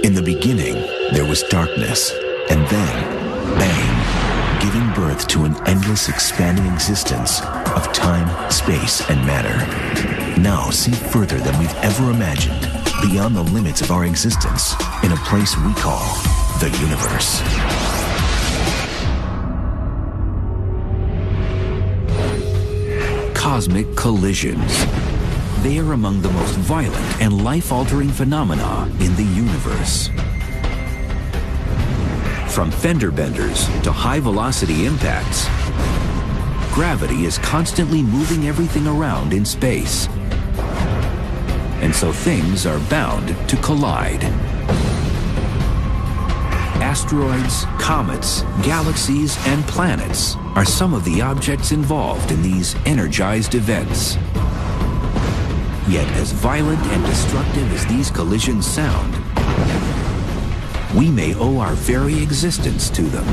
In the beginning, there was darkness, and then, bang, giving birth to an endless expanding existence of time, space, and matter. Now see further than we've ever imagined, beyond the limits of our existence, in a place we call the universe. Cosmic collisions. They are among the most violent and life-altering phenomena in the universe. From fender benders to high-velocity impacts, gravity is constantly moving everything around in space. And so things are bound to collide. Asteroids, comets, galaxies, and planets are some of the objects involved in these energized events. Yet as violent and destructive as these collisions sound, we may owe our very existence to them.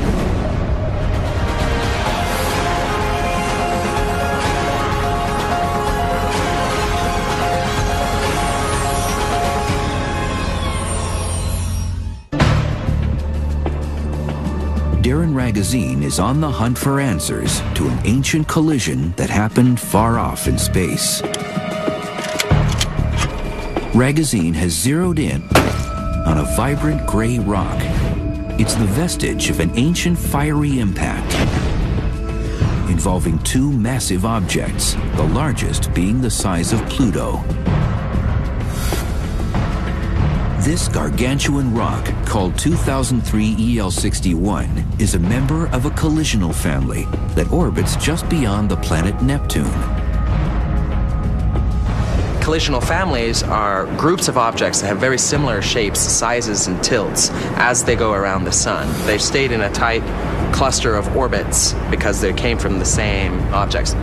Darren Ragozine is on the hunt for answers to an ancient collision that happened far off in space. Ragozine has zeroed in on a vibrant gray rock. It's the vestige of an ancient fiery impact involving two massive objects, the largest being the size of Pluto. This gargantuan rock, called 2003 EL61, is a member of a collisional family that orbits just beyond the planet Neptune. Collisional families are groups of objects that have very similar shapes, sizes, and tilts as they go around the sun. They've stayed in a tight cluster of orbits because they came from the same objects.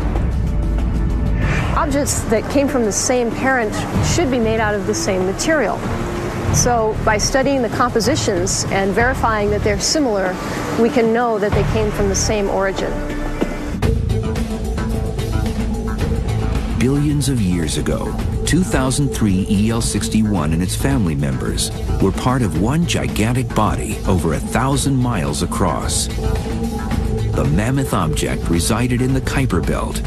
Objects that came from the same parent should be made out of the same material. So by studying the compositions and verifying that they're similar, we can know that they came from the same origin. Billions of years ago, 2003 EL61 and its family members were part of one gigantic body over 1,000 miles across. The mammoth object resided in the Kuiper Belt,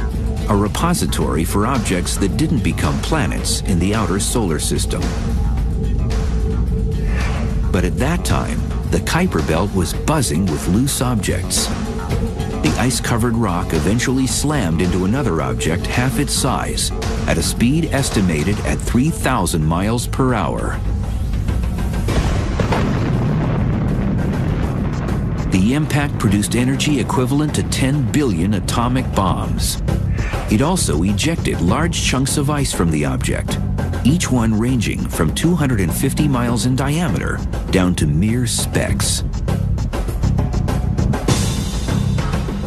a repository for objects that didn't become planets in the outer solar system. But at that time, the Kuiper Belt was buzzing with loose objects. The ice-covered rock eventually slammed into another object half its size at a speed estimated at 3,000 miles per hour. The impact produced energy equivalent to 10 billion atomic bombs. It also ejected large chunks of ice from the object, each one ranging from 250 miles in diameter down to mere specks.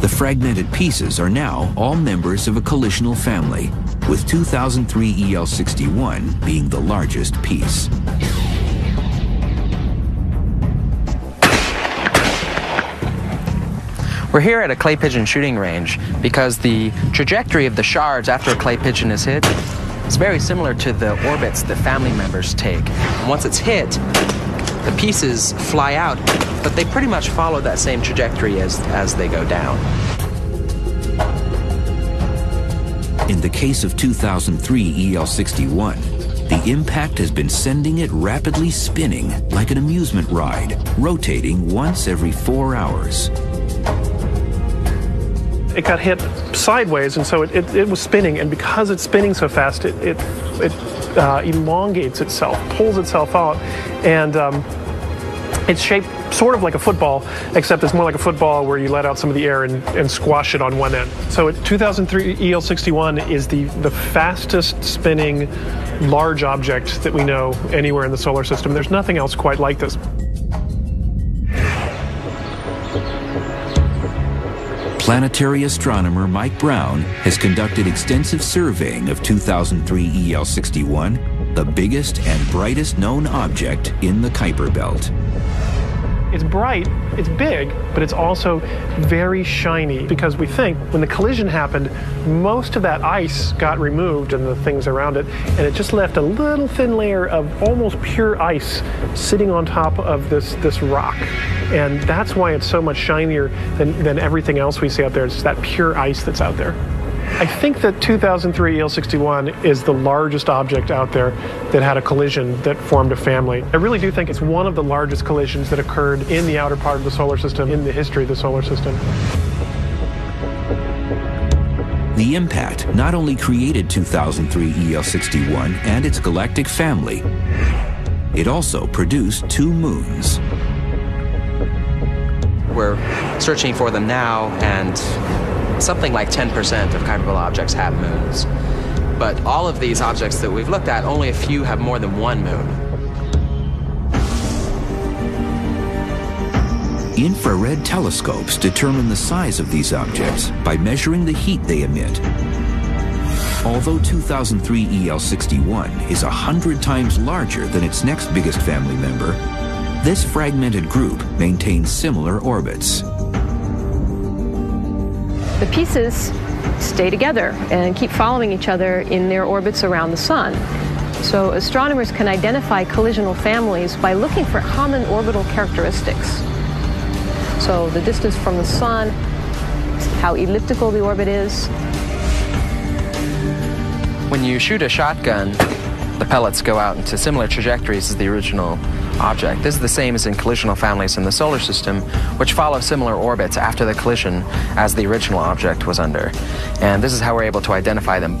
The fragmented pieces are now all members of a collisional family, with 2003 EL61 being the largest piece. We're here at a clay pigeon shooting range because the trajectory of the shards after a clay pigeon is hit is very similar to the orbits that family members take. And once it's hit, the pieces fly out, but they pretty much follow that same trajectory as they go down. In the case of 2003 EL61, the impact has been sending it rapidly spinning like an amusement ride, rotating once every 4 hours. It got hit sideways, and so it was spinning, and because it's spinning so fast, it elongates itself, pulls itself out, and it's shaped sort of like a football, except it's more like a football where you let out some of the air and squash it on one end. So 2003 EL61 is the fastest spinning large object that we know anywhere in the solar system. There's nothing else quite like this. Planetary astronomer Mike Brown has conducted extensive surveying of 2003 EL61, the biggest and brightest known object in the Kuiper Belt. It's bright, it's big, but it's also very shiny because we think when the collision happened, most of that ice got removed and the things around it, and it just left a little thin layer of almost pure ice sitting on top of this rock. And that's why it's so much shinier than everything else we see out there. It's that pure ice that's out there. I think that 2003 EL61 is the largest object out there that had a collision that formed a family. I really do think it's one of the largest collisions that occurred in the outer part of the solar system in the history of the solar system. The impact not only created 2003 EL61 and its galactic family, it also produced 2 moons. We're searching for them now, and something like 10% of Kuiper Belt objects have moons. But all of these objects that we've looked at, only a few have more than 1 moon. Infrared telescopes determine the size of these objects by measuring the heat they emit. Although 2003 EL61 is 100 times larger than its next biggest family member, this fragmented group maintains similar orbits. The pieces stay together and keep following each other in their orbits around the sun. So astronomers can identify collisional families by looking for common orbital characteristics. So the distance from the sun, how elliptical the orbit is. When you shoot a shotgun, the pellets go out into similar trajectories as the original object. This is the same as in collisional families in the solar system, which follow similar orbits after the collision as the original object was under. And this is how we're able to identify them.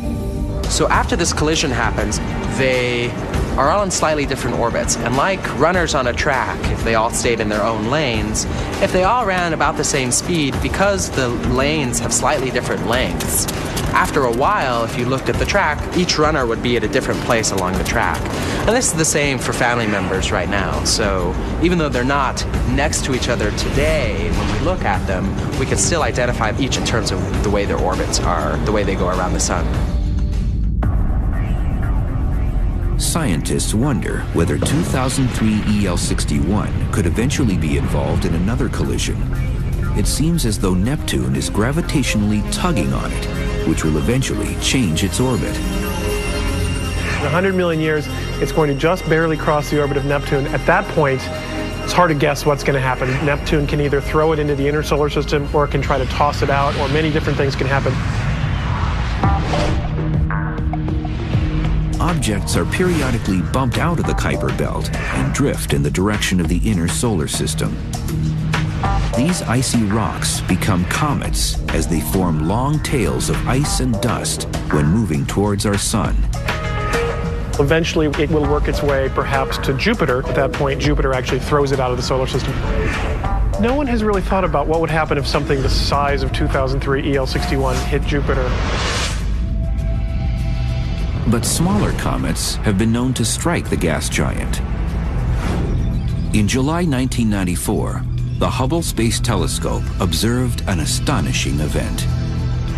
So after this collision happens, they are all in slightly different orbits. And like runners on a track, if they all stayed in their own lanes, if they all ran about the same speed, because the lanes have slightly different lengths, after a while, if you looked at the track, each runner would be at a different place along the track. And this is the same for family members right now. So even though they're not next to each other today, when we look at them, we can still identify each in terms of the way their orbits are, the way they go around the sun. Scientists wonder whether 2003 EL61 could eventually be involved in another collision. It seems as though Neptune is gravitationally tugging on it, which will eventually change its orbit. In 100 million years, it's going to just barely cross the orbit of Neptune. At that point, it's hard to guess what's going to happen. Neptune can either throw it into the inner solar system, or it can try to toss it out, or many different things can happen. Objects are periodically bumped out of the Kuiper Belt and drift in the direction of the inner solar system. These icy rocks become comets as they form long tails of ice and dust when moving towards our sun. Eventually, it will work its way perhaps to Jupiter. At that point, Jupiter actually throws it out of the solar system. No one has really thought about what would happen if something the size of 2003 EL61 hit Jupiter. But smaller comets have been known to strike the gas giant. In July 1994, the Hubble Space Telescope observed an astonishing event.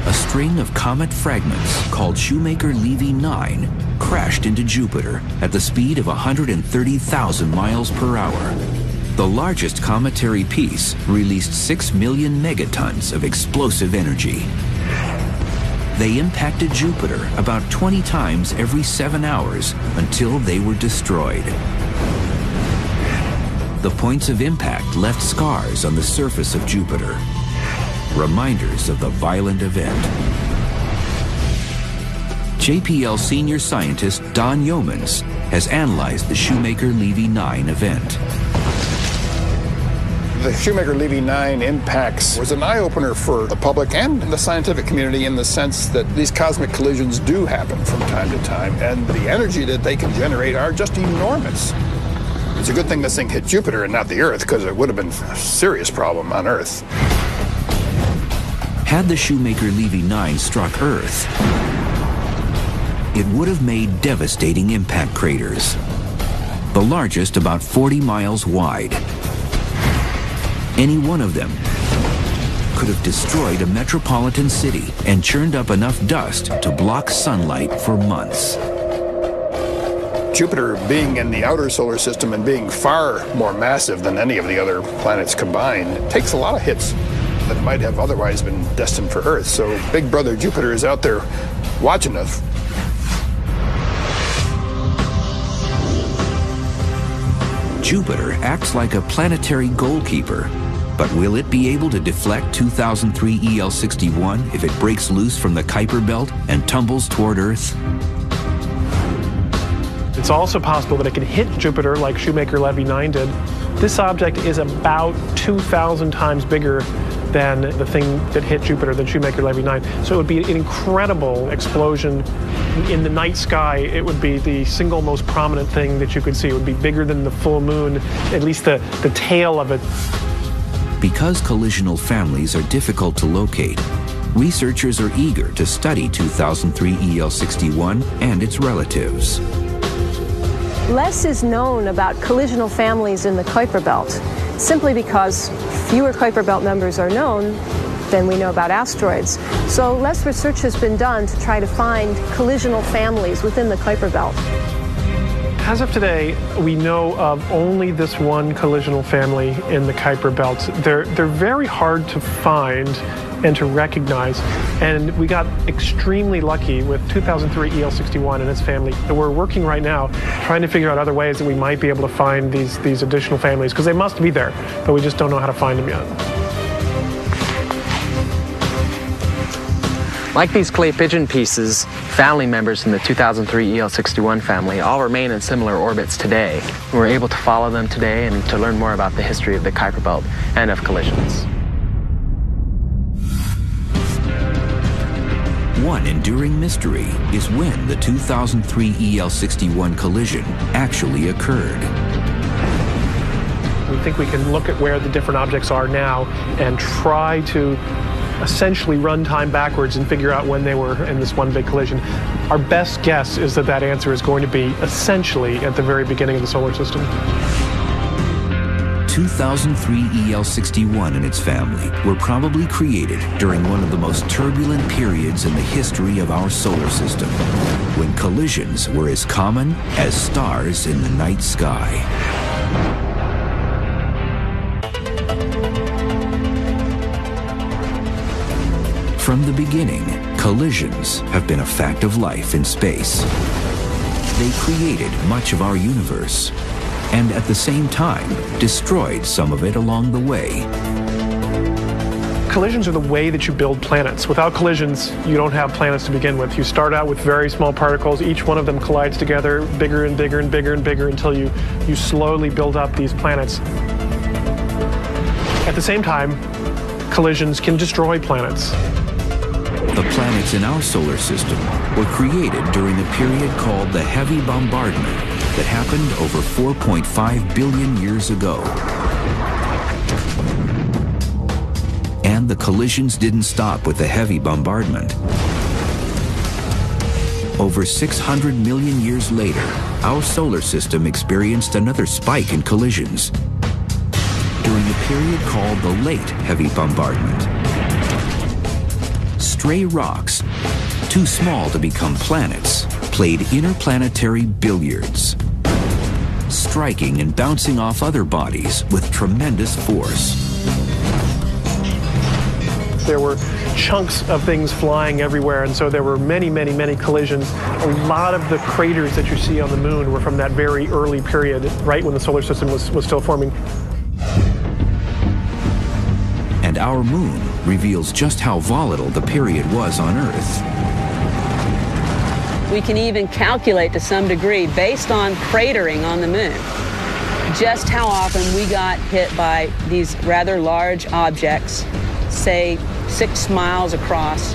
A string of comet fragments called Shoemaker-Levy 9 crashed into Jupiter at the speed of 130,000 miles per hour. The largest cometary piece released 6 million megatons of explosive energy. They impacted Jupiter about 20 times every 7 hours until they were destroyed. The points of impact left scars on the surface of Jupiter, reminders of the violent event. JPL senior scientist Don Yeomans has analyzed the Shoemaker-Levy 9 event. The Shoemaker-Levy 9 impacts was an eye-opener for the public and the scientific community in the sense that these cosmic collisions do happen from time to time, and the energy that they can generate are just enormous. It's a good thing this thing hit Jupiter and not the Earth, because it would have been a serious problem on Earth. Had the Shoemaker-Levy 9 struck Earth, it would have made devastating impact craters, the largest about 40 miles wide. Any one of them could have destroyed a metropolitan city and churned up enough dust to block sunlight for months. Jupiter, being in the outer solar system and being far more massive than any of the other planets combined, takes a lot of hits that might have otherwise been destined for Earth. So Big Brother Jupiter is out there watching us. Jupiter acts like a planetary goalkeeper, but will it be able to deflect 2003 EL61 if it breaks loose from the Kuiper Belt and tumbles toward Earth? It's also possible that it can hit Jupiter like Shoemaker-Levy 9 did. This object is about 2,000 times bigger than the thing that hit Jupiter, than Shoemaker-Levy 9. So it would be an incredible explosion. In the night sky, it would be the single most prominent thing that you could see. It would be bigger than the full moon, at least the tail of it. Because collisional families are difficult to locate, researchers are eager to study 2003 EL61 and its relatives. Less is known about collisional families in the Kuiper Belt, simply because fewer Kuiper Belt members are known than we know about asteroids. So less research has been done to try to find collisional families within the Kuiper Belt. As of today, we know of only this one collisional family in the Kuiper Belt. They're very hard to find and to recognize, and we got extremely lucky with 2003 EL61 and its family. And we're working right now trying to figure out other ways that we might be able to find these additional families, because they must be there, but we just don't know how to find them yet. Like these clay pigeon pieces, family members in the 2003 EL61 family all remain in similar orbits today. We're able to follow them today and to learn more about the history of the Kuiper Belt and of collisions. One enduring mystery is when the 2003 EL61 collision actually occurred. We think we can look at where the different objects are now and try to essentially run time backwards and figure out when they were in this one big collision. Our best guess is that that answer is going to be essentially at the very beginning of the solar system. 2003 EL61 and its family were probably created during one of the most turbulent periods in the history of our solar system, when collisions were as common as stars in the night sky. From the beginning, collisions have been a fact of life in space. They created much of our universe, and at the same time, destroyed some of it along the way. Collisions are the way that you build planets. Without collisions, you don't have planets to begin with. You start out with very small particles. Each one of them collides together, bigger and bigger and bigger and bigger, until you slowly build up these planets. At the same time, collisions can destroy planets. The planets in our solar system were created during a period called the heavy bombardment that happened over 4.5 billion years ago. And the collisions didn't stop with the heavy bombardment. Over 600 million years later, our solar system experienced another spike in collisions during a period called the late heavy bombardment. Stray rocks, too small to become planets, played interplanetary billiards, striking and bouncing off other bodies with tremendous force. There were chunks of things flying everywhere, and so there were many, many, many collisions. A lot of the craters that you see on the moon were from that very early period, right when the solar system was still forming. And our moon reveals just how volatile the period was on Earth. We can even calculate to some degree, based on cratering on the moon, just how often we got hit by these rather large objects, say 6 miles across.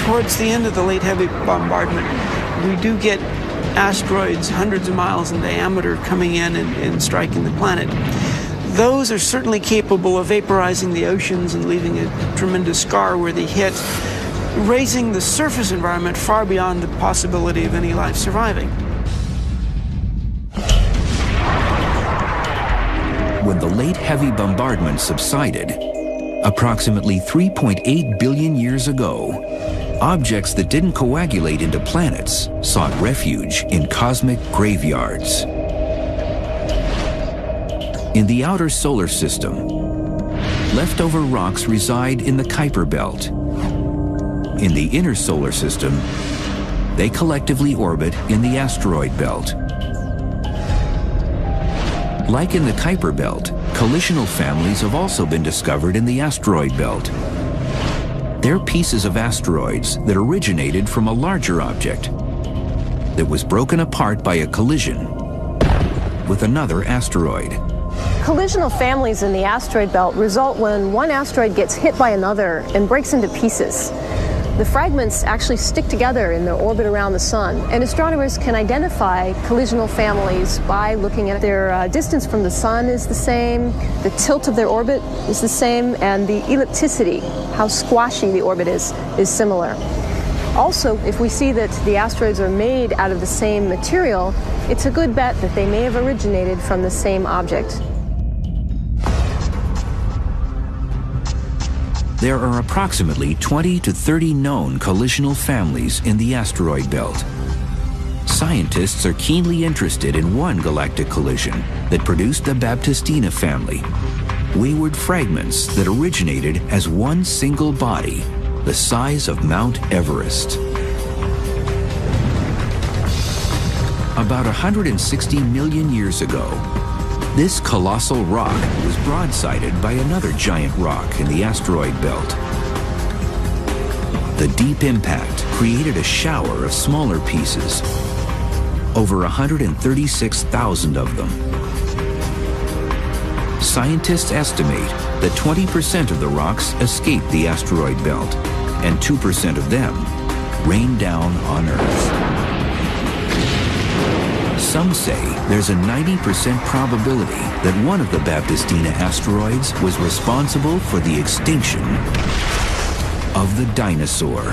Towards the end of the late heavy bombardment, we do get asteroids hundreds of miles in diameter coming in and striking the planet. Those are certainly capable of vaporizing the oceans and leaving a tremendous scar where they hit, raising the surface environment far beyond the possibility of any life surviving. When the late heavy bombardment subsided, approximately 3.8 billion years ago, objects that didn't coagulate into planets sought refuge in cosmic graveyards. In the outer solar system, leftover rocks reside in the Kuiper Belt. In the inner solar system, they collectively orbit in the asteroid belt. Like in the Kuiper Belt, collisional families have also been discovered in the asteroid belt. They're pieces of asteroids that originated from a larger object that was broken apart by a collision with another asteroid. Collisional families in the asteroid belt result when one asteroid gets hit by another and breaks into pieces. The fragments actually stick together in their orbit around the sun, and astronomers can identify collisional families by looking at their distance from the sun is the same, the tilt of their orbit is the same, and the ellipticity, how squashy the orbit is similar. Also, if we see that the asteroids are made out of the same material, it's a good bet that they may have originated from the same object. There are approximately 20 to 30 known collisional families in the asteroid belt. Scientists are keenly interested in one galactic collision that produced the Baptistina family, wayward fragments that originated as one single body, the size of Mount Everest. About 160 million years ago, this colossal rock was broadsided by another giant rock in the asteroid belt. The deep impact created a shower of smaller pieces, over 136,000 of them. Scientists estimate that 20% of the rocks escaped the asteroid belt, and 2% of them rained down on Earth. Some say there's a 90% probability that one of the Baptistina asteroids was responsible for the extinction of the dinosaur.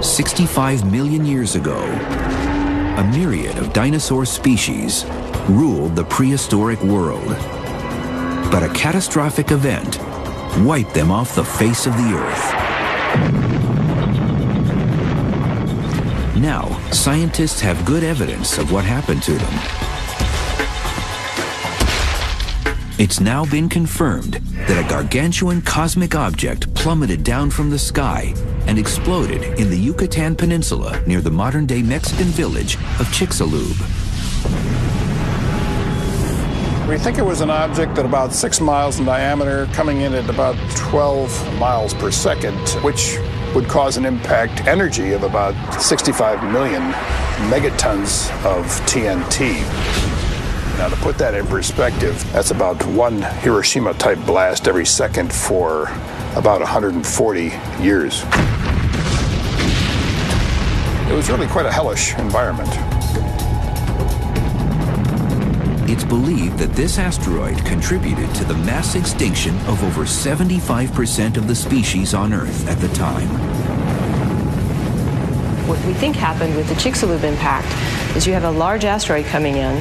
65 million years ago, a myriad of dinosaur species ruled the prehistoric world. But a catastrophic event wiped them off the face of the Earth. Now, scientists have good evidence of what happened to them. It's now been confirmed that a gargantuan cosmic object plummeted down from the sky and exploded in the Yucatan Peninsula near the modern-day Mexican village of Chicxulub. We think it was an object at about 6 miles in diameter, coming in at about 12 miles per second, which would cause an impact energy of about 65 million megatons of TNT. Now, to put that in perspective, that's about one Hiroshima-type blast every second for about 140 years. It was really quite a hellish environment. It's believed that this asteroid contributed to the mass extinction of over 75% of the species on Earth at the time. What we think happened with the Chicxulub impact is you have a large asteroid coming in,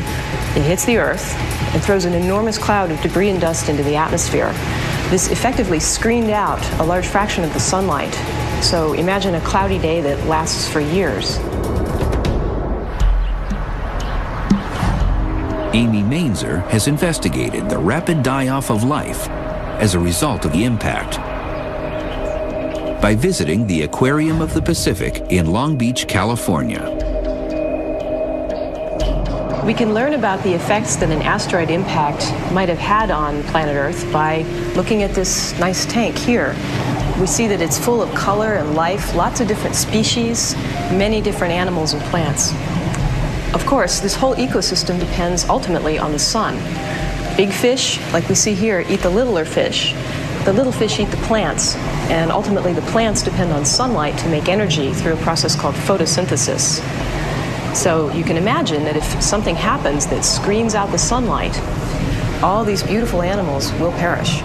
it hits the Earth, and throws an enormous cloud of debris and dust into the atmosphere. This effectively screened out a large fraction of the sunlight. So imagine a cloudy day that lasts for years. Amy Mainzer has investigated the rapid die-off of life as a result of the impact by visiting the Aquarium of the Pacific in Long Beach, California. We can learn about the effects that an asteroid impact might have had on planet Earth by looking at this nice tank here. We see that it's full of color and life, lots of different species, many different animals and plants. Of course, this whole ecosystem depends ultimately on the sun. Big fish, like we see here, eat the littler fish. The little fish eat the plants, and ultimately the plants depend on sunlight to make energy through a process called photosynthesis. So you can imagine that if something happens that screens out the sunlight, all these beautiful animals will perish.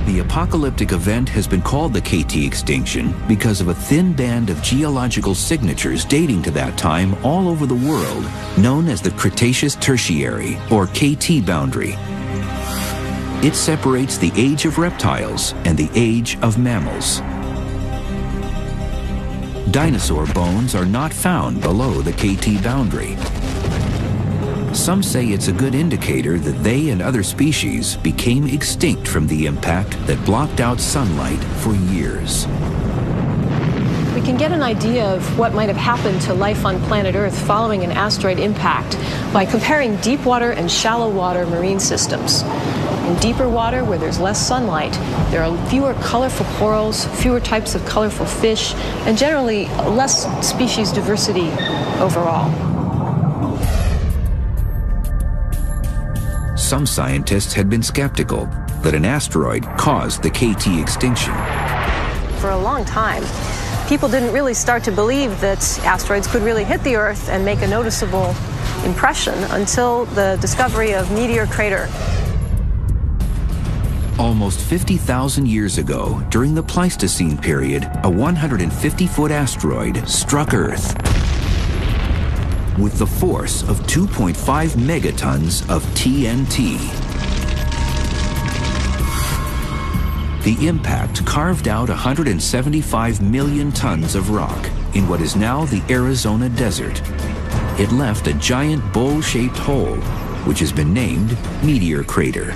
The apocalyptic event has been called the KT extinction because of a thin band of geological signatures dating to that time all over the world, known as the Cretaceous Tertiary, or KT boundary. It separates the age of reptiles and the age of mammals. Dinosaur bones are not found below the KT boundary. Some say it's a good indicator that they and other species became extinct from the impact that blocked out sunlight for years. We can get an idea of what might have happened to life on planet Earth following an asteroid impact by comparing deep water and shallow water marine systems. In deeper water, where there's less sunlight, there are fewer colorful corals, fewer types of colorful fish, and generally less species diversity overall. Some scientists had been skeptical that an asteroid caused the KT extinction. For a long time, people didn't really start to believe that asteroids could really hit the Earth and make a noticeable impression until the discovery of Meteor Crater. Almost 50,000 years ago, during the Pleistocene period, a 150-foot asteroid struck Earth with the force of 2.5 megatons of TNT. The impact carved out 175 million tons of rock in what is now the Arizona desert. It left a giant bowl-shaped hole, which has been named Meteor Crater.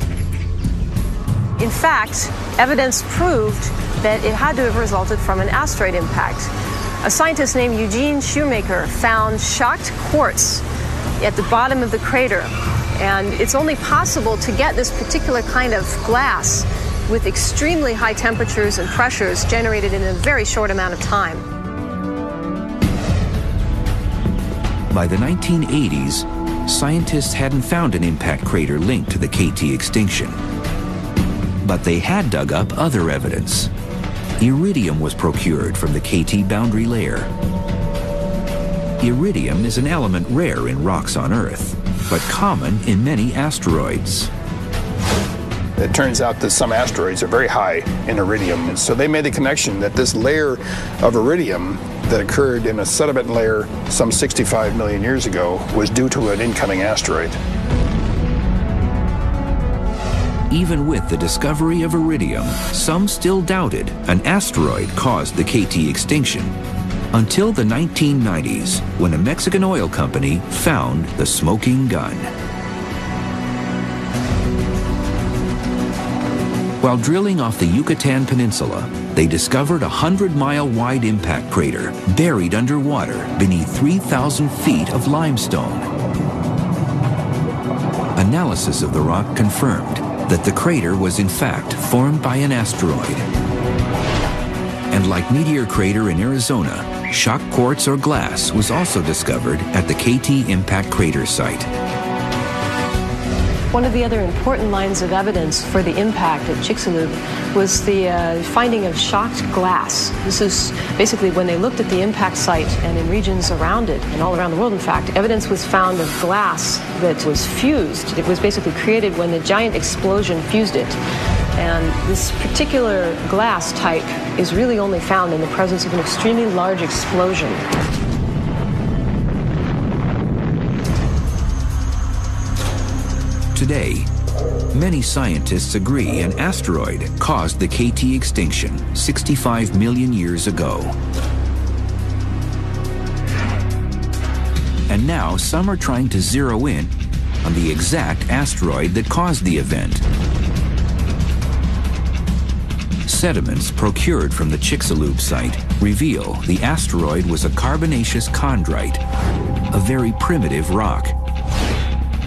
In fact, evidence proved that it had to have resulted from an asteroid impact. A scientist named Eugene Shoemaker found shocked quartz at the bottom of the crater, and it's only possible to get this particular kind of glass with extremely high temperatures and pressures generated in a very short amount of time. By the 1980s, scientists hadn't found an impact crater linked to the KT extinction. But they had dug up other evidence. Iridium was procured from the KT boundary layer. Iridium is an element rare in rocks on Earth, but common in many asteroids. It turns out that some asteroids are very high in iridium, and so they made the connection that this layer of iridium that occurred in a sediment layer some 65 million years ago was due to an incoming asteroid. Even with the discovery of iridium, some still doubted an asteroid caused the KT extinction, until the 1990s, when a Mexican oil company found the smoking gun. While drilling off the Yucatan Peninsula, they discovered a 100-mile wide impact crater buried underwater beneath 3,000 feet of limestone. Analysis of the rock confirmed that the crater was in fact formed by an asteroid. And like Meteor Crater in Arizona, shock quartz or glass was also discovered at the KT impact crater site. One of the other important lines of evidence for the impact at Chicxulub was the finding of shocked glass. This is basically when they looked at the impact site and in regions around it, and all around the world in fact, evidence was found of glass that was fused. It was basically created when the giant explosion fused it. And this particular glass type is really only found in the presence of an extremely large explosion. Today, many scientists agree an asteroid caused the KT extinction 65 million years ago. And now some are trying to zero in on the exact asteroid that caused the event. Sediments procured from the Chicxulub site reveal the asteroid was a carbonaceous chondrite, a very primitive rock.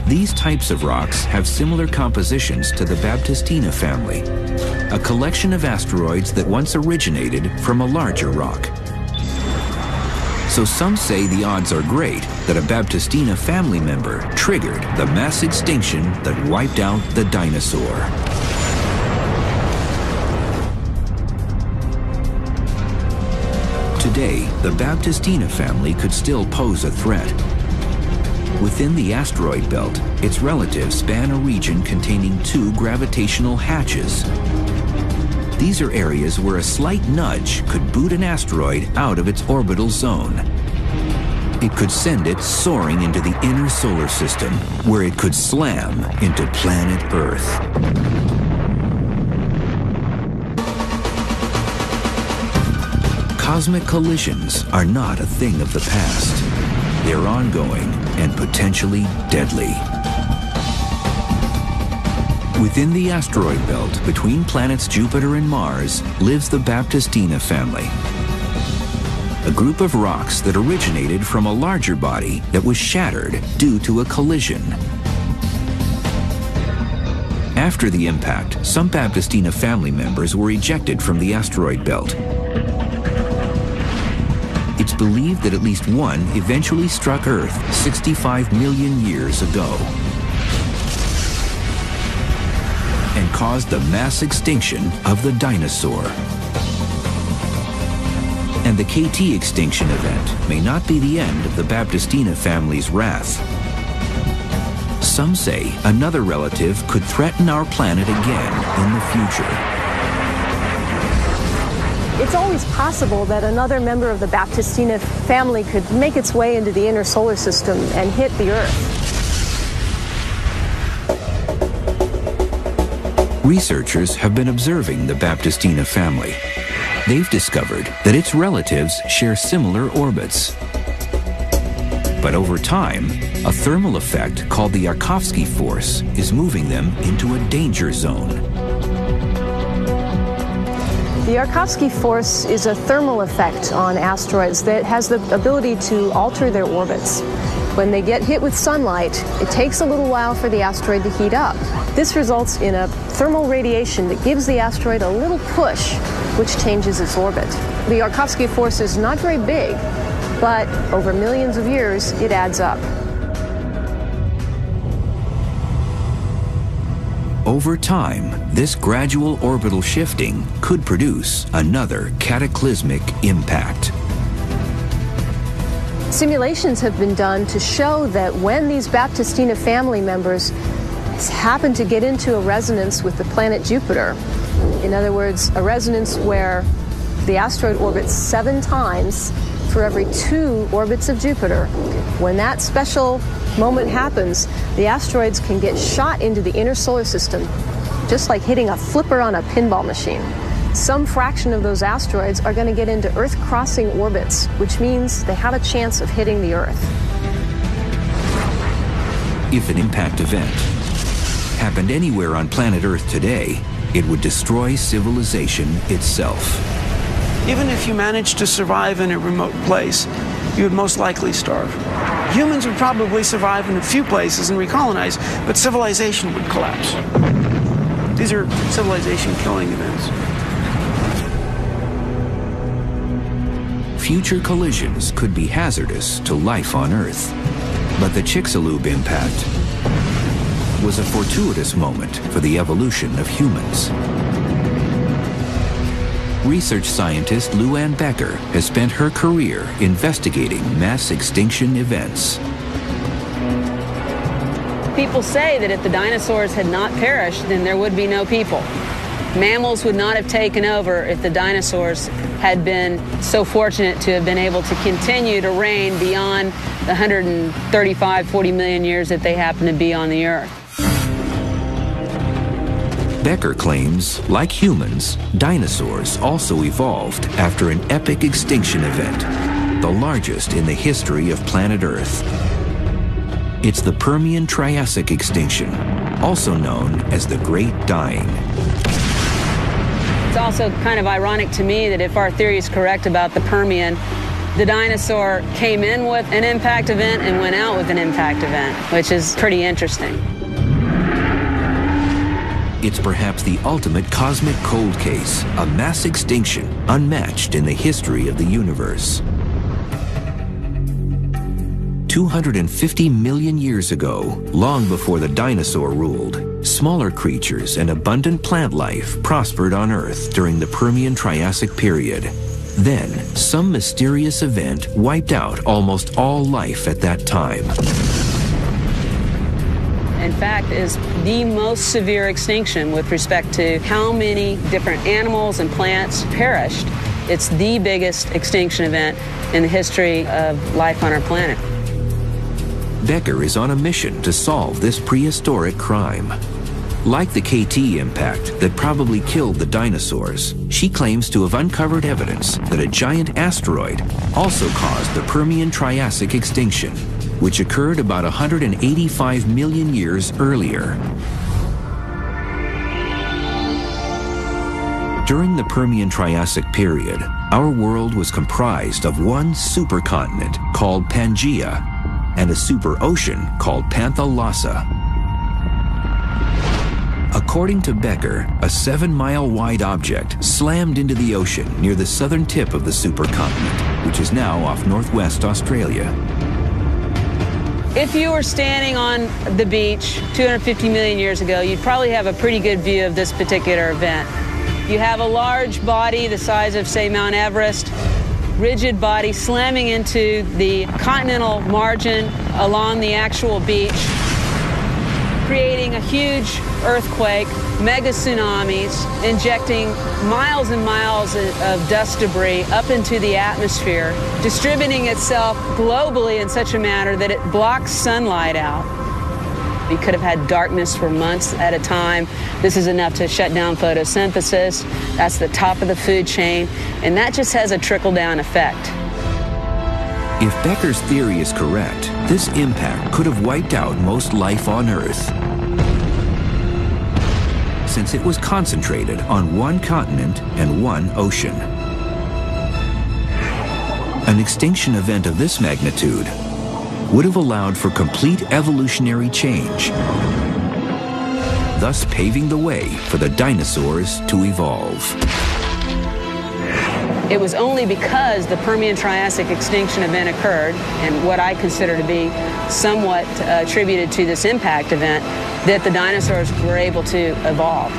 These types of rocks have similar compositions to the Baptistina family, a collection of asteroids that once originated from a larger rock. So some say the odds are great that a Baptistina family member triggered the mass extinction that wiped out the dinosaur. Today, the Baptistina family could still pose a threat. Within the asteroid belt, its relatives span a region containing 2 gravitational hatches. These are areas where a slight nudge could boot an asteroid out of its orbital zone. It could send it soaring into the inner solar system, where it could slam into planet Earth. Cosmic collisions are not a thing of the past. They're ongoing and potentially deadly. Within the asteroid belt between planets Jupiter and Mars lives the Baptistina family, a group of rocks that originated from a larger body that was shattered due to a collision. After the impact, some Baptistina family members were ejected from the asteroid belt. It's believed that at least one eventually struck Earth 65 million years ago and caused the mass extinction of the dinosaur. And the KT extinction event may not be the end of the Baptistina family's wrath. Some say another relative could threaten our planet again in the future. It's always possible that another member of the Baptistina family could make its way into the inner solar system and hit the Earth. Researchers have been observing the Baptistina family. They've discovered that its relatives share similar orbits. But over time, a thermal effect called the Yarkovsky force is moving them into a danger zone. The Yarkovsky force is a thermal effect on asteroids that has the ability to alter their orbits. When they get hit with sunlight, it takes a little while for the asteroid to heat up. This results in a thermal radiation that gives the asteroid a little push, which changes its orbit. The Yarkovsky force is not very big, but over millions of years, it adds up. Over time, this gradual orbital shifting could produce another cataclysmic impact. Simulations have been done to show that when these Baptistina family members happen to get into a resonance with the planet Jupiter, in other words, a resonance where the asteroid orbits 7 times for every 2 orbits of Jupiter, when that special moment happens, the asteroids can get shot into the inner solar system, just like hitting a flipper on a pinball machine. Some fraction of those asteroids are going to get into Earth-crossing orbits, which means they have a chance of hitting the Earth. If an impact event happened anywhere on planet Earth today, it would destroy civilization itself. Even if you managed to survive in a remote place, you would most likely starve. Humans would probably survive in a few places and recolonize, but civilization would collapse. These are civilization-killing events. Future collisions could be hazardous to life on Earth, but the Chicxulub impact was a fortuitous moment for the evolution of humans. Research scientist Luann Becker has spent her career investigating mass extinction events. People say that if the dinosaurs had not perished, then there would be no people. Mammals would not have taken over if the dinosaurs had been so fortunate to have been able to continue to reign beyond the 135, 40 million years that they happen to be on the Earth. Becker claims, like humans, dinosaurs also evolved after an epic extinction event, the largest in the history of planet Earth. It's the Permian-Triassic extinction, also known as the Great Dying. It's also kind of ironic to me that if our theory is correct about the Permian, the dinosaur came in with an impact event and went out with an impact event, which is pretty interesting. It's perhaps the ultimate cosmic cold case, a mass extinction unmatched in the history of the universe. 250 million years ago, long before the dinosaur ruled, smaller creatures and abundant plant life prospered on Earth during the Permian-Triassic period. Then, some mysterious event wiped out almost all life at that time. in fact, is the most severe extinction with respect to how many different animals and plants perished. It's the biggest extinction event in the history of life on our planet. Becker is on a mission to solve this prehistoric crime. Like the KT impact that probably killed the dinosaurs, she claims to have uncovered evidence that a giant asteroid also caused the Permian-Triassic extinction, which occurred about 185 million years earlier. During the Permian-Triassic period, our world was comprised of one supercontinent called Pangaea and a superocean called Panthalassa. According to Becker, a 7-mile wide object slammed into the ocean near the southern tip of the supercontinent, which is now off northwest Australia. If you were standing on the beach 250 million years ago, you'd probably have a pretty good view of this particular event. You have a large body the size of, say, Mount Everest, rigid body slamming into the continental margin along the actual beach, creating a huge earthquake, mega tsunamis, injecting miles and miles of dust debris up into the atmosphere, distributing itself globally in such a manner that it blocks sunlight out. You could have had darkness for months at a time. This is enough to shut down photosynthesis. That's the top of the food chain, and that just has a trickle-down effect. If Becker's theory is correct, this impact could have wiped out most life on Earth, since it was concentrated on one continent and one ocean. An extinction event of this magnitude would have allowed for complete evolutionary change, thus paving the way for the dinosaurs to evolve. It was only because the Permian-Triassic extinction event occurred, and what I consider to be somewhat attributed to this impact event, that the dinosaurs were able to evolve.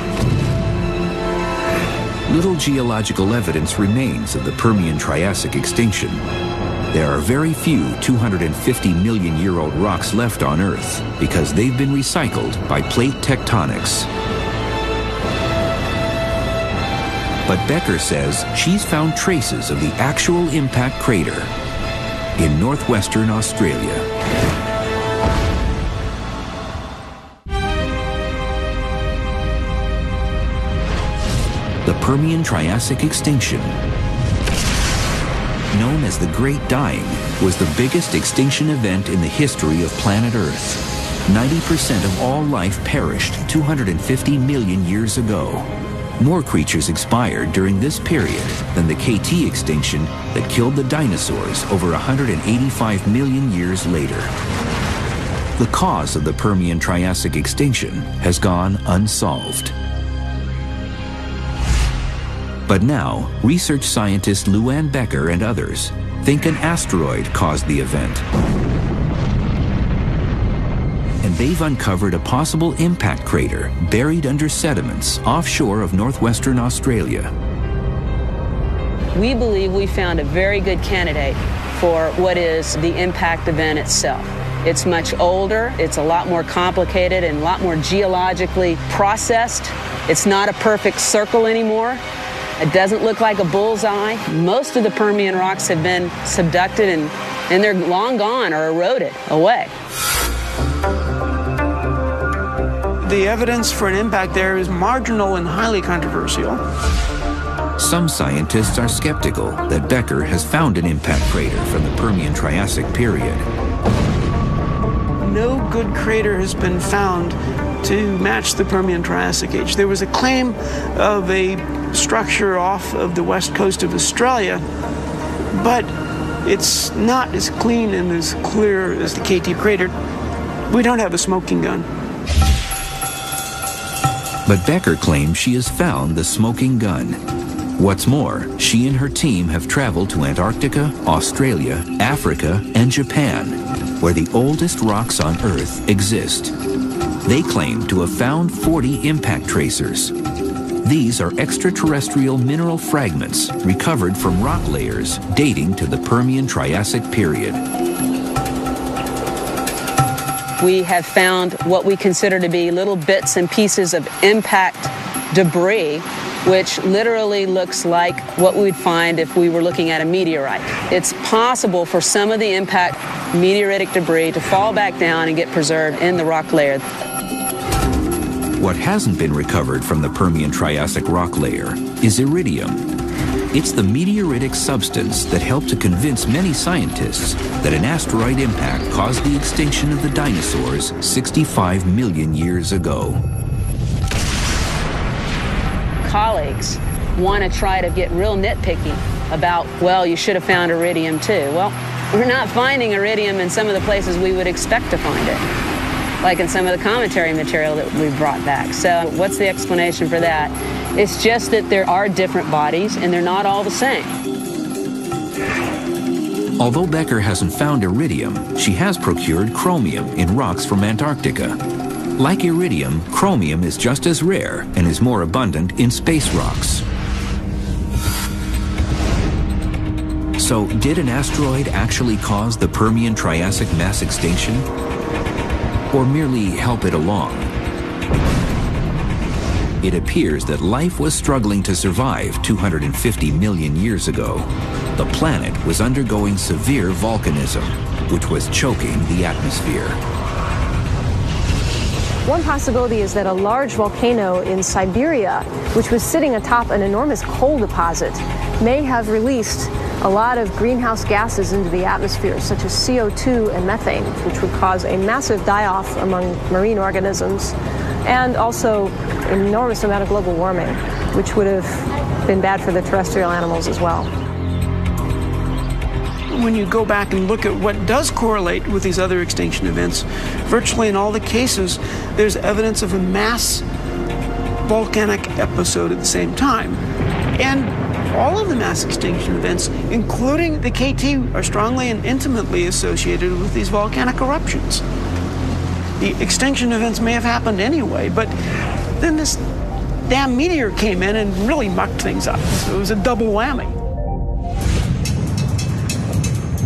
Little geological evidence remains of the Permian-Triassic extinction. There are very few 250 million-year-old rocks left on Earth because they've been recycled by plate tectonics. But Becker says she's found traces of the actual impact crater in northwestern Australia. The Permian-Triassic extinction, known as the Great Dying, was the biggest extinction event in the history of planet Earth. 90% of all life perished 250 million years ago. More creatures expired during this period than the KT extinction that killed the dinosaurs over 185 million years later. The cause of the Permian-Triassic extinction has gone unsolved. But now, research scientist Luann Becker and others think an asteroid caused the event. And they've uncovered a possible impact crater buried under sediments offshore of northwestern Australia. We believe we found a very good candidate for what is the impact event itself. It's much older, it's a lot more complicated and a lot more geologically processed. It's not a perfect circle anymore. It doesn't look like a bullseye. Most of the Permian rocks have been subducted and they're long gone or eroded away. The evidence for an impact there is marginal and highly controversial. Some scientists are skeptical that Becker has found an impact crater from the Permian-Triassic period. No good crater has been found to match the Permian-Triassic age. There was a claim of a structure off of the west coast of Australia, but it's not as clean and as clear as the KT crater. We don't have a smoking gun. But Becker claims she has found the smoking gun. What's more, she and her team have traveled to Antarctica, Australia, Africa, and Japan, where the oldest rocks on Earth exist. They claim to have found 40 impact tracers. These are extraterrestrial mineral fragments recovered from rock layers dating to the Permian-Triassic period. we have found what we consider to be little bits and pieces of impact debris, which literally looks like what we would find if we were looking at a meteorite. It's possible for some of the impact meteoritic debris to fall back down and get preserved in the rock layer. What hasn't been recovered from the Permian-Triassic rock layer is iridium. It's the meteoritic substance that helped to convince many scientists that an asteroid impact caused the extinction of the dinosaurs 65 million years ago. Colleagues want to try to get real nitpicky about, well, you should have found iridium too. Well, we're not finding iridium in some of the places we would expect to find it, like in some of the cometary material that we brought back. So what's the explanation for that? It's just that there are different bodies and they're not all the same. Although Becker hasn't found iridium, she has procured chromium in rocks from Antarctica. Like iridium, chromium is just as rare and is more abundant in space rocks. So, did an asteroid actually cause the Permian-Triassic mass extinction? Or merely help it along? It appears that life was struggling to survive 250 million years ago. The planet was undergoing severe volcanism, which was choking the atmosphere. One possibility is that a large volcano in Siberia, which was sitting atop an enormous coal deposit, may have released a lot of greenhouse gases into the atmosphere, such as CO2 and methane, which would cause a massive die-off among marine organisms, and also an enormous amount of global warming, which would have been bad for the terrestrial animals as well. When you go back and look at what does correlate with these other extinction events, virtually in all the cases, there's evidence of a mass volcanic episode at the same time. And all of the mass extinction events, including the KT, are strongly and intimately associated with these volcanic eruptions. The extinction events may have happened anyway, but then this damn meteor came in and really mucked things up. So it was a double whammy.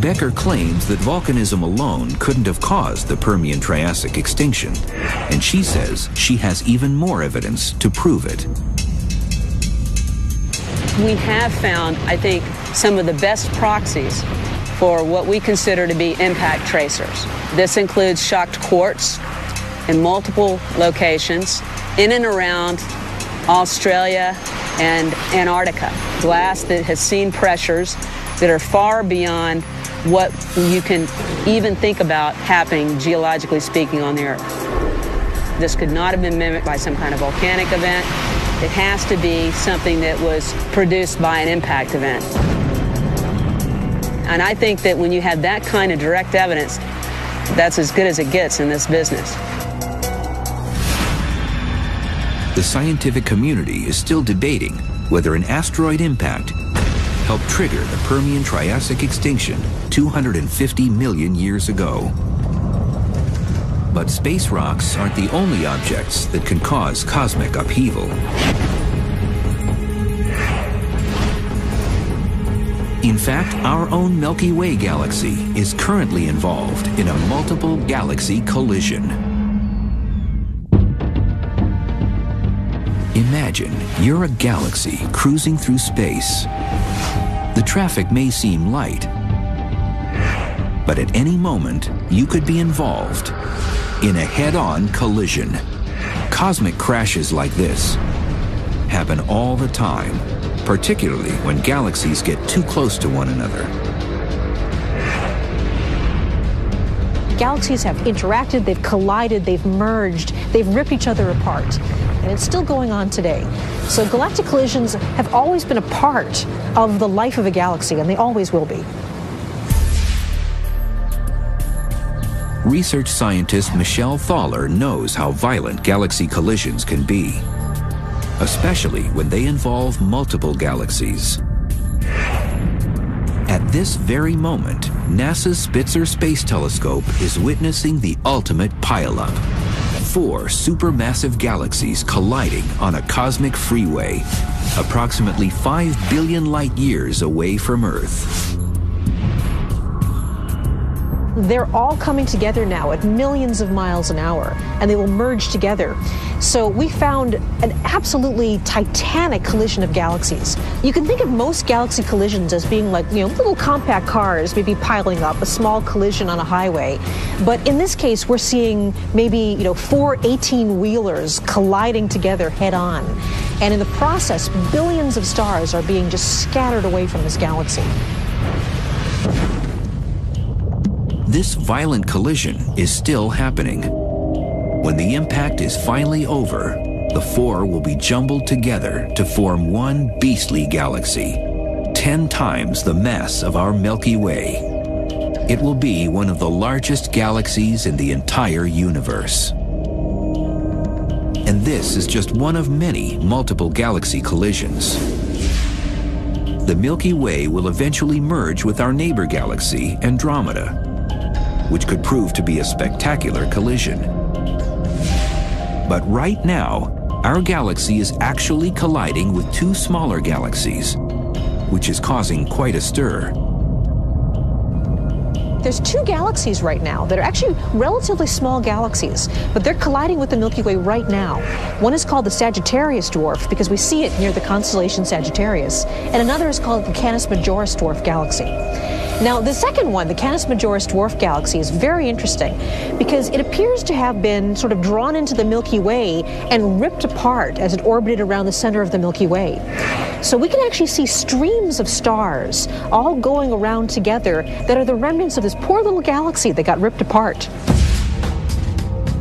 Becker claims that volcanism alone couldn't have caused the Permian-Triassic extinction, and she says she has even more evidence to prove it. We have found, I think, some of the best proxies for what we consider to be impact tracers. This includes shocked quartz in multiple locations in and around Australia and Antarctica. Glass that has seen pressures that are far beyond what you can even think about happening, geologically speaking, on the Earth. This could not have been mimicked by some kind of volcanic event. It has to be something that was produced by an impact event. And I think that when you have that kind of direct evidence, that's as good as it gets in this business. The scientific community is still debating whether an asteroid impact helped trigger the Permian-Triassic extinction 250 million years ago. But space rocks aren't the only objects that can cause cosmic upheaval. In fact, our own Milky Way galaxy is currently involved in a multiple galaxy collision. Imagine you're a galaxy cruising through space. The traffic may seem light, but at any moment, you could be involved in a head-on collision. Cosmic crashes like this happen all the time, particularly when galaxies get too close to one another. Galaxies have interacted, they've collided, they've merged, they've ripped each other apart. And it's still going on today. So galactic collisions have always been a part of the life of a galaxy, and they always will be. Research scientist Michelle Thaler knows how violent galaxy collisions can be, especially when they involve multiple galaxies. At this very moment, NASA's Spitzer Space Telescope is witnessing the ultimate pileup. 4 supermassive galaxies colliding on a cosmic freeway, approximately 5 billion light years away from Earth. They're all coming together now at millions of miles an hour, and they will merge together. So we found an absolutely titanic collision of galaxies. You can think of most galaxy collisions as being like, little compact cars maybe piling up, a small collision on a highway. But in this case, we're seeing maybe, 4 18-wheelers colliding together head on. And in the process, billions of stars are being just scattered away from this galaxy. This violent collision is still happening. When the impact is finally over, the 4 will be jumbled together to form one beastly galaxy, 10 times the mass of our Milky Way. It will be one of the largest galaxies in the entire universe. And this is just one of many multiple galaxy collisions. The Milky Way will eventually merge with our neighbor galaxy, Andromeda, which could prove to be a spectacular collision. But right now, our galaxy is actually colliding with 2 smaller galaxies, which is causing quite a stir. There's 2 galaxies right now that are actually relatively small galaxies, but they're colliding with the Milky Way right now. One is called the Sagittarius dwarf because we see it near the constellation Sagittarius, and another is called the Canis Majoris dwarf galaxy. Now, the second one, the Canis Majoris dwarf galaxy, is very interesting because it appears to have been sort of drawn into the Milky Way and ripped apart as it orbited around the center of the Milky Way. So we can actually see streams of stars all going around together that are the remnants of this poor little galaxy that got ripped apart.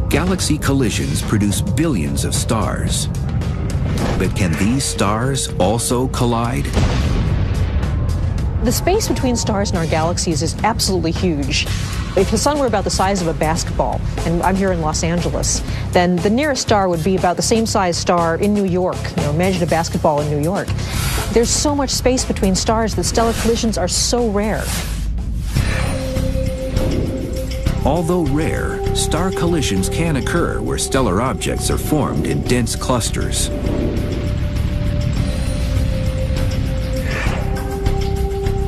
Galaxy collisions produce billions of stars. But can these stars also collide? The space between stars in our galaxies is absolutely huge. If the sun were about the size of a basketball, and I'm here in Los Angeles, then the nearest star would be about the same size star in New York. Imagine a basketball in New York. There's so much space between stars that stellar collisions are so rare. Although rare, star collisions can occur where stellar objects are formed in dense clusters.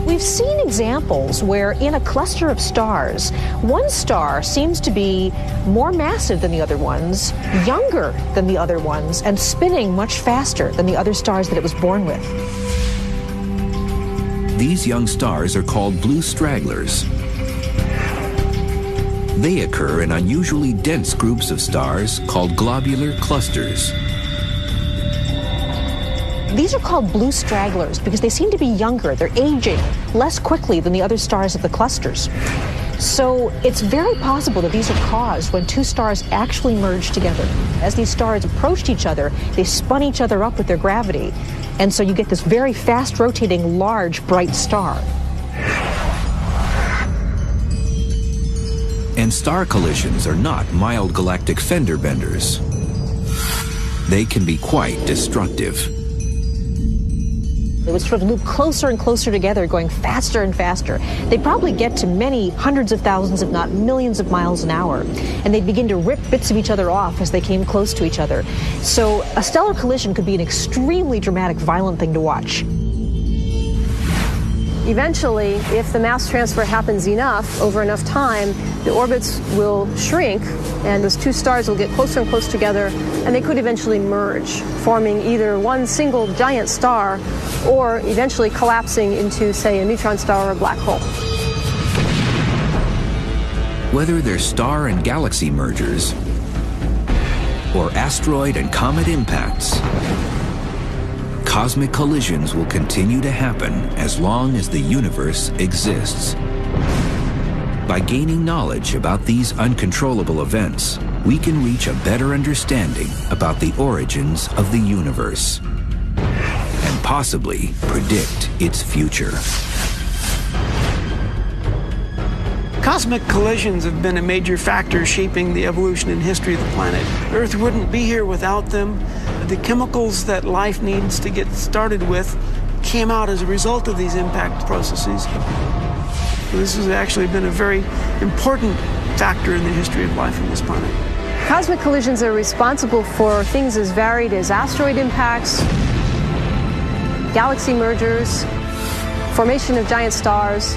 We've seen examples where in a cluster of stars, one star seems to be more massive than the other ones, younger than the other ones, and spinning much faster than the other stars that it was born with. These young stars are called blue stragglers. They occur in unusually dense groups of stars called globular clusters. These are called blue stragglers because they seem to be younger. They're aging less quickly than the other stars of the clusters. So it's very possible that these are caused when 2 stars actually merge together. As these stars approached each other, they spun each other up with their gravity. And so you get this very fast rotating, large, bright star. And star collisions are not mild galactic fender benders. They can be quite destructive. They would sort of loop closer and closer together, going faster and faster. They'd probably get to many hundreds of thousands, if not millions of miles an hour. And they'd begin to rip bits of each other off as they came close to each other. So a stellar collision could be an extremely dramatic, violent thing to watch. Eventually, if the mass transfer happens enough, over enough time, the orbits will shrink, and those 2 stars will get closer and closer together, and they could eventually merge, forming either one single giant star, or eventually collapsing into, say, a neutron star or a black hole. Whether they're star and galaxy mergers, or asteroid and comet impacts, cosmic collisions will continue to happen as long as the universe exists. By gaining knowledge about these uncontrollable events, we can reach a better understanding about the origins of the universe and possibly predict its future. Cosmic collisions have been a major factor shaping the evolution and history of the planet. Earth wouldn't be here without them. The chemicals that life needs to get started with came out as a result of these impact processes. This has actually been a very important factor in the history of life on this planet. Cosmic collisions are responsible for things as varied as asteroid impacts, galaxy mergers, formation of giant stars,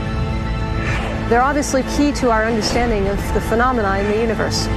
They're obviously key to our understanding of the phenomena in the universe.